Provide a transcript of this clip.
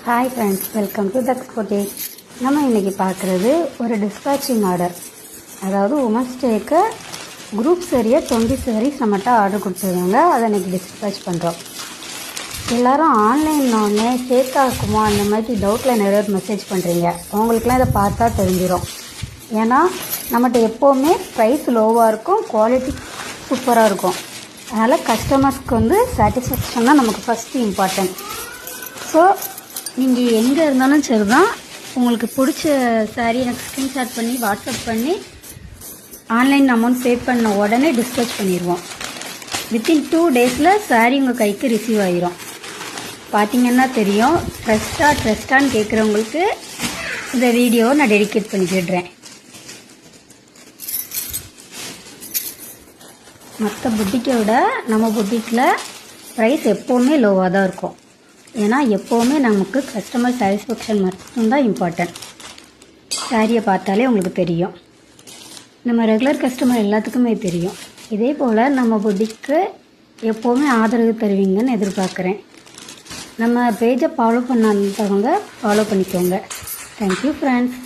Hi friends, welcome to thugs boutique. நம்ம இன்றைக்கி பார்க்குறது ஒரு டிஸ்பேச்சிங் ஆர்டர். அதாவது உமன்ஸ் டேக்கு குரூப் சரியாக 20 சாரீஸ் நம்மகிட்ட ஆர்டர் கொடுத்துருக்காங்க. அதை இன்றைக்கி டிஸ்பேச் பண்ணுறோம். எல்லோரும் ஆன்லைன்னொடனே ஃபேக்காக இருக்குமா அந்த மாதிரி டவுட்டில் நிறைய மெசேஜ் பண்ணுறீங்க. அவங்களுக்குலாம் இதை பார்த்தா தெரிஞ்சிடும். ஏன்னா நம்மகிட்ட எப்போவுமே ப்ரைஸ் லோவாக இருக்கும், குவாலிட்டி சூப்பராக இருக்கும். அதனால் கஸ்டமர்ஸ்க்கு சாட்டிஸ்ஃபேக்ஷன் தான் நமக்கு ஃபஸ்ட்டு இம்பார்ட்டன்ட். ஸோ நீங்கள் எங்கே இருந்தாலும் சரி தான், உங்களுக்கு பிடிச்ச சாரீ எனக்கு ஸ்க்ரீன்ஷாட் பண்ணி வாட்ஸ்அப் பண்ணி ஆன்லைன் அமௌண்ட் பே பண்ண உடனே டிஸ்பேச் பண்ணிடுவோம். வித்தின் 2 டேஸில் சாரீ உங்கள் கைக்கு ரிசீவ் ஆகிரும். பார்த்தீங்கன்னா தெரியும். ட்ரஸ்டான்னு கேட்குறவங்களுக்கு இந்த வீடியோவை நான் டெடிகேட் பண்ணிக்கிடுறேன். மற்ற புட்டிக்கை விட நம்ம புட்டிக்கில் ப்ரைஸ் எப்போவுமே லோவாக தான் இருக்கும். ஏன்னா எப்போவுமே நமக்கு கஸ்டமர் சாட்டிஸ்ஃபேக்ஷன் மட்டும்தான் இம்பார்ட்டன்ட். சாரியை பார்த்தாலே உங்களுக்கு தெரியும். நம்ம ரெகுலர் கஸ்டமர் எல்லாத்துக்குமே தெரியும். இதே போல் நம்ம புட்டிக்கு எப்போவுமே ஆதரவு தருவீங்கன்னு எதிர்பார்க்குறேன். நம்ம பேஜை ஃபாலோ பண்ணாதவங்க ஃபாலோ பண்ணிக்கோங்க. Thank you friends.